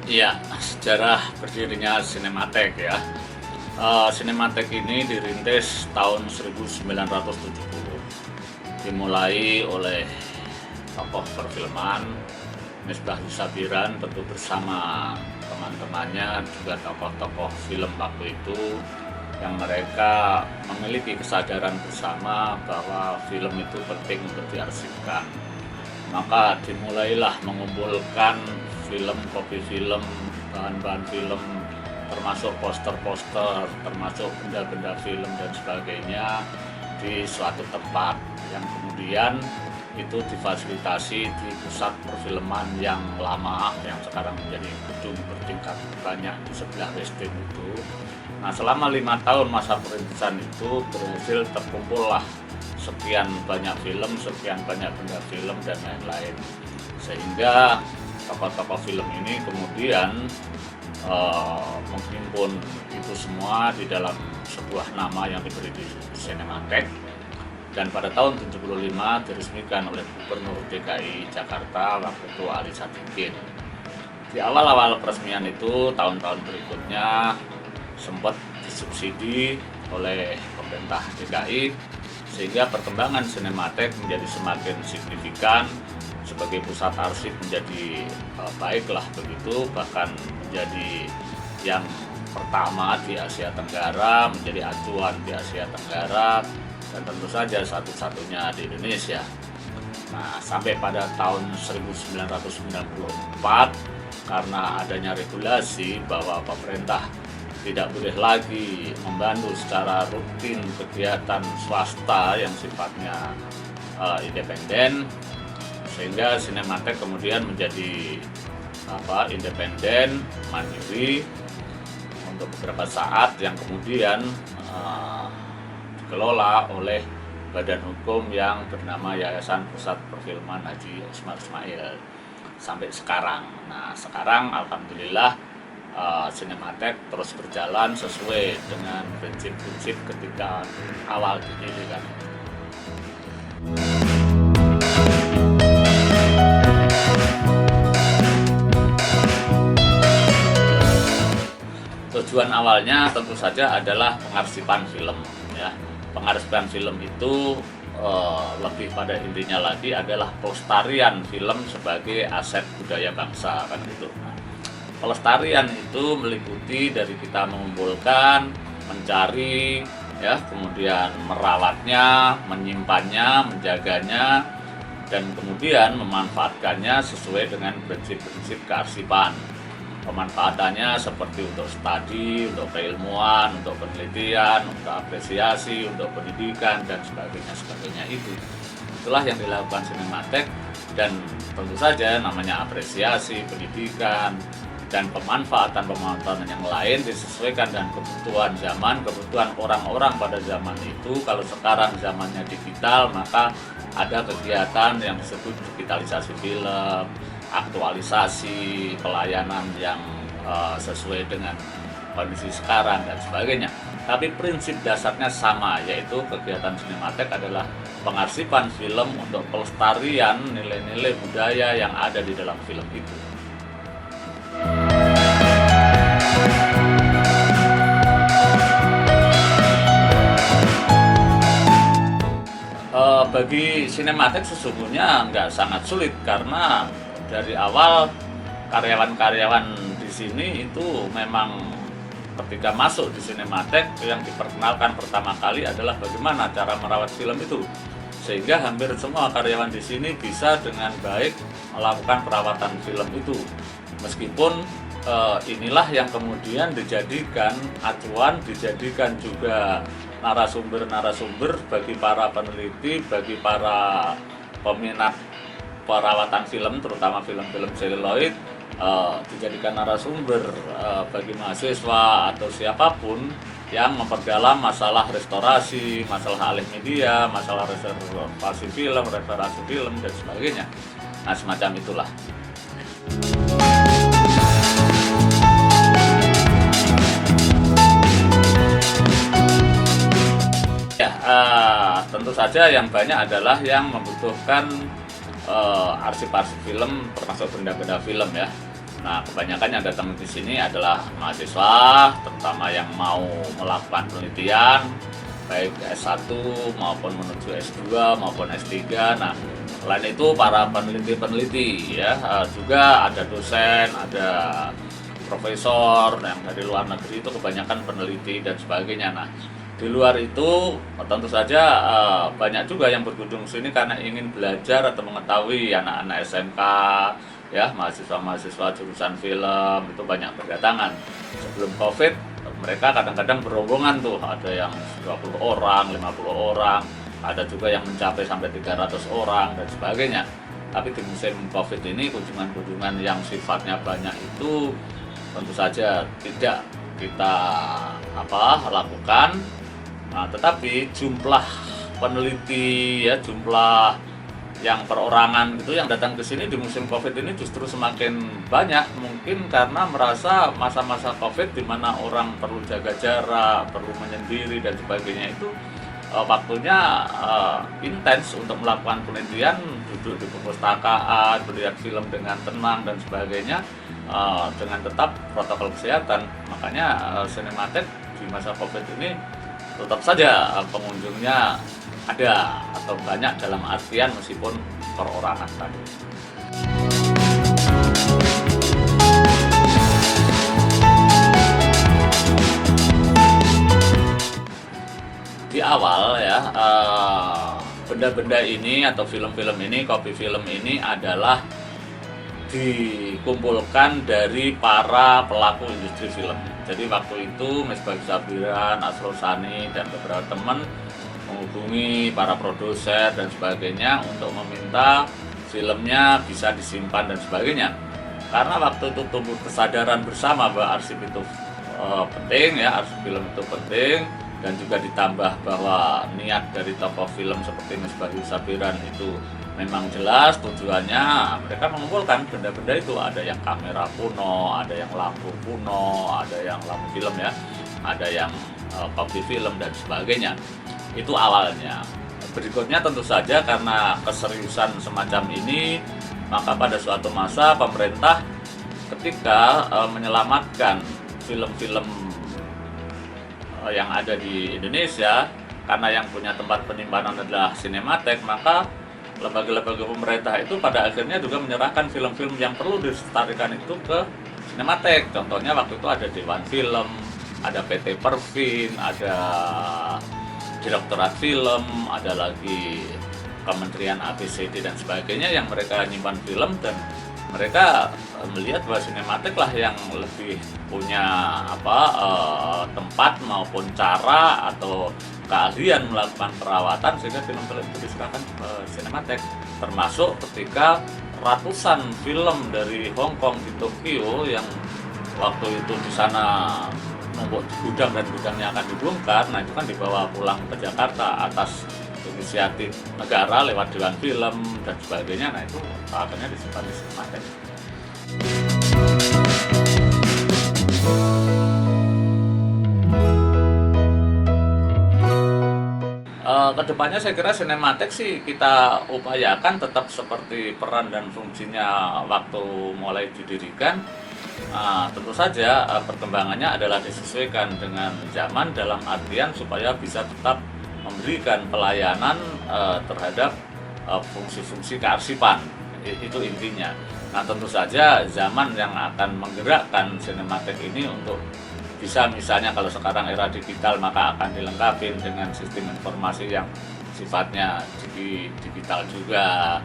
Iya, sejarah berdirinya Cinematheque ya. Cinematheque ini dirintis tahun 1970. Dimulai oleh tokoh perfilman Misbah Sabiran, tentu bersama teman-temannya, juga tokoh-tokoh film waktu itu, yang mereka memiliki kesadaran bersama bahwa film itu penting untuk diarsipkan. Maka dimulailah mengumpulkan film, kopi film, bahan-bahan film, termasuk poster-poster, termasuk benda-benda film dan sebagainya di suatu tempat yang kemudian itu difasilitasi di pusat perfilman yang lama yang sekarang menjadi gedung bertingkat banyak di sebelah Westin itu. Nah, selama 5 tahun masa perintisan itu berhasil terkumpullah sekian banyak film, sekian banyak benda film dan lain-lain, sehingga tokoh-tokoh film ini kemudian menghimpun itu semua di dalam sebuah nama yang diberi di Cinematheque, dan pada tahun 75 diresmikan oleh Gubernur DKI Jakarta waktu itu Ali Sadikin. Di awal-awal peresmian itu, tahun-tahun berikutnya sempat disubsidi oleh pemerintah DKI, sehingga perkembangan Cinematheque menjadi semakin signifikan, sebagai pusat arsip menjadi baiklah begitu, bahkan menjadi yang pertama di Asia Tenggara, menjadi acuan di Asia Tenggara, dan tentu saja satu-satunya di Indonesia. Nah, sampai pada tahun 1994, karena adanya regulasi bahwa pemerintah tidak boleh lagi membantu secara rutin kegiatan swasta yang sifatnya independen, sehingga Cinematheque kemudian menjadi independen, mandiri untuk beberapa saat, yang kemudian dikelola oleh badan hukum yang bernama Yayasan Pusat Perfilman Haji Osmar Ismail sampai sekarang. Nah, sekarang alhamdulillah Cinematheque terus berjalan sesuai dengan prinsip-prinsip ketika awal didirikan. Tujuan awalnya tentu saja adalah pengarsipan film ya. Pengarsipan film itu lebih pada intinya lagi adalah pelestarian film sebagai aset budaya bangsa, kan gitu. Nah, pelestarian itu meliputi dari kita mengumpulkan, mencari ya, kemudian merawatnya, menyimpannya, menjaganya, dan kemudian memanfaatkannya sesuai dengan prinsip-prinsip kearsipan. Pemanfaatannya seperti untuk studi, untuk keilmuan, untuk penelitian, untuk apresiasi, untuk pendidikan, dan sebagainya itu. Itulah yang dilakukan Cinematheque, dan tentu saja namanya apresiasi, pendidikan, dan pemanfaatan yang lain disesuaikan dengan kebutuhan zaman, kebutuhan orang-orang pada zaman itu. Kalau sekarang zamannya digital, maka ada kegiatan yang disebut digitalisasi film, aktualisasi pelayanan yang sesuai dengan kondisi sekarang dan sebagainya. Tapi prinsip dasarnya sama, yaitu kegiatan Cinematheque adalah pengarsipan film untuk pelestarian nilai-nilai budaya yang ada di dalam film itu. Bagi Cinematheque sesungguhnya nggak sangat sulit, karena dari awal karyawan-karyawan di sini itu memang ketika masuk di Cinematheque yang diperkenalkan pertama kali adalah bagaimana cara merawat film itu, sehingga hampir semua karyawan di sini bisa dengan baik melakukan perawatan film itu. Meskipun inilah yang kemudian dijadikan acuan, dijadikan juga narasumber-narasumber bagi para peneliti, bagi para peminat perawatan film, terutama film-film seluloid, dijadikan narasumber bagi mahasiswa atau siapapun yang memperdalam masalah restorasi, masalah alih media, masalah reservasi film, referasi film, dan sebagainya. Nah, semacam itulah. Ya, tentu saja yang banyak adalah yang membutuhkan arsip-arsip film, termasuk benda-benda film ya. Nah, kebanyakan yang datang di sini adalah mahasiswa, terutama yang mau melakukan penelitian, baik S1 maupun menuju S2 maupun S3. Nah, selain itu para peneliti-peneliti ya, juga ada dosen, ada profesor yang dari luar negeri, itu kebanyakan peneliti dan sebagainya. Nah, di luar itu tentu saja banyak juga yang berkunjung sini karena ingin belajar atau mengetahui. Anak-anak SMK ya, mahasiswa-mahasiswa jurusan film itu banyak berdatangan. Sebelum Covid mereka kadang-kadang berombongan tuh, ada yang 20 orang, 50 orang, ada juga yang mencapai sampai 300 orang dan sebagainya. Tapi di musim Covid ini kunjungan-kunjungan yang sifatnya banyak itu tentu saja tidak kita lakukan. Nah, tetapi jumlah peneliti ya, jumlah yang perorangan itu yang datang ke sini di musim Covid ini justru semakin banyak, mungkin karena merasa masa-masa Covid di mana orang perlu jaga jarak, perlu menyendiri dan sebagainya itu waktunya intens untuk melakukan penelitian, duduk di perpustakaan, melihat film dengan tenang dan sebagainya, dengan tetap protokol kesehatan. Makanya Cinematheque di masa Covid ini tetap saja pengunjungnya ada atau banyak dalam artian meskipun perorangan tadi. Di awal ya, benda-benda ini atau film-film ini, kopi film ini adalah dikumpulkan dari para pelaku industri film. Jadi waktu itu Misbah Sabiran, Asrul Sani dan beberapa teman menghubungi para produser dan sebagainya untuk meminta filmnya bisa disimpan dan sebagainya. Karena waktu itu tumbuh kesadaran bersama bahwa arsip itu penting ya, arsip film itu penting, dan juga ditambah bahwa niat dari tokoh film seperti Misbah Sabiran itu memang jelas tujuannya. Mereka mengumpulkan benda-benda itu, ada yang kamera kuno, ada yang lampu kuno, ada yang lampu film ya, ada yang kopi film dan sebagainya. Itu awalnya. Berikutnya tentu saja karena keseriusan semacam ini, maka pada suatu masa pemerintah ketika menyelamatkan film-film yang ada di Indonesia, karena yang punya tempat penyimpanan adalah Cinematheque, maka lembaga-lembaga pemerintah itu pada akhirnya juga menyerahkan film-film yang perlu dilestarikan itu ke Cinematheque. Contohnya waktu itu ada Dewan Film, ada PT Perfin, ada Direktorat Film, ada lagi Kementerian ABCD dan sebagainya yang mereka nyimpan film, dan mereka melihat bahwa Cinematheque lah yang lebih punya tempat maupun cara atau keahlian melakukan perawatan, sehingga film-film itu diserahkan ke Cinematheque. Termasuk ketika ratusan film dari Hong Kong di Tokyo yang waktu itu di sana membuat gudang dan gudangnya akan dibongkar, nah itu kan dibawa pulang ke Jakarta atas inisiatif negara lewat Dewan Film dan sebagainya. Nah itu akhirnya disimpan di Cinematheque. Kedepannya saya kira Cinematheque sih kita upayakan tetap seperti peran dan fungsinya waktu mulai didirikan. Tentu saja perkembangannya adalah disesuaikan dengan zaman, dalam artian supaya bisa tetap memberikan pelayanan terhadap fungsi-fungsi kearsipan. Itu intinya. Nah, tentu saja zaman yang akan menggerakkan Cinematheque ini untuk bisa, misalnya kalau sekarang era digital, maka akan dilengkapi dengan sistem informasi yang sifatnya digital juga.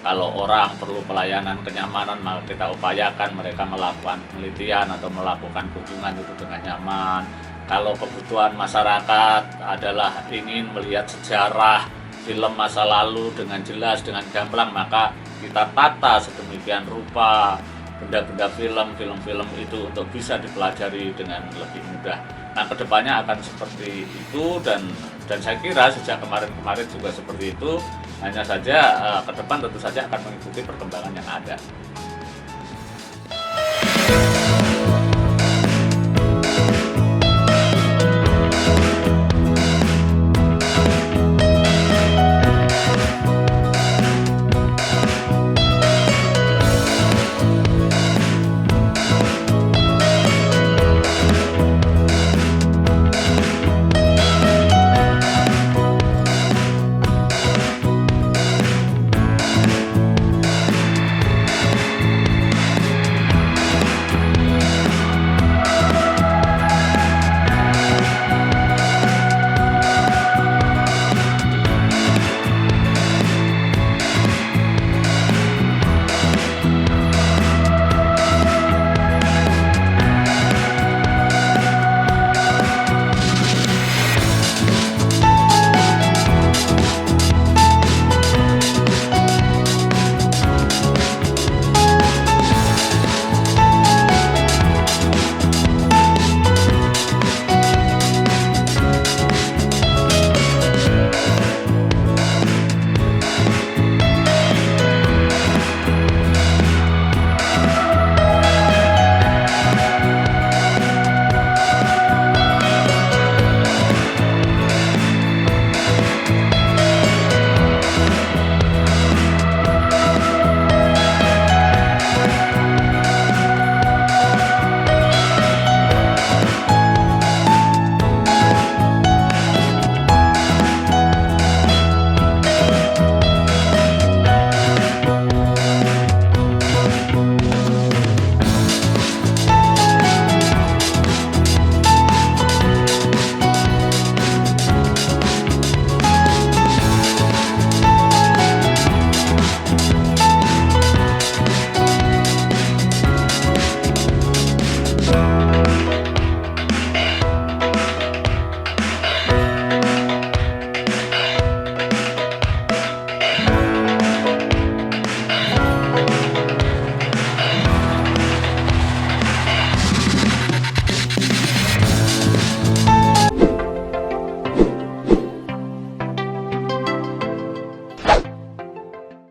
Kalau orang perlu pelayanan kenyamanan, maka kita upayakan mereka melakukan penelitian atau melakukan kunjungan itu dengan nyaman. Kalau kebutuhan masyarakat adalah ingin melihat sejarah film masa lalu dengan jelas, dengan gamblang, maka kita tata sedemikian rupa benda-benda film itu untuk bisa dipelajari dengan lebih mudah. Nah, kedepannya akan seperti itu, dan saya kira sejak kemarin juga seperti itu. Hanya saja ke depan tentu saja akan mengikuti perkembangan yang ada.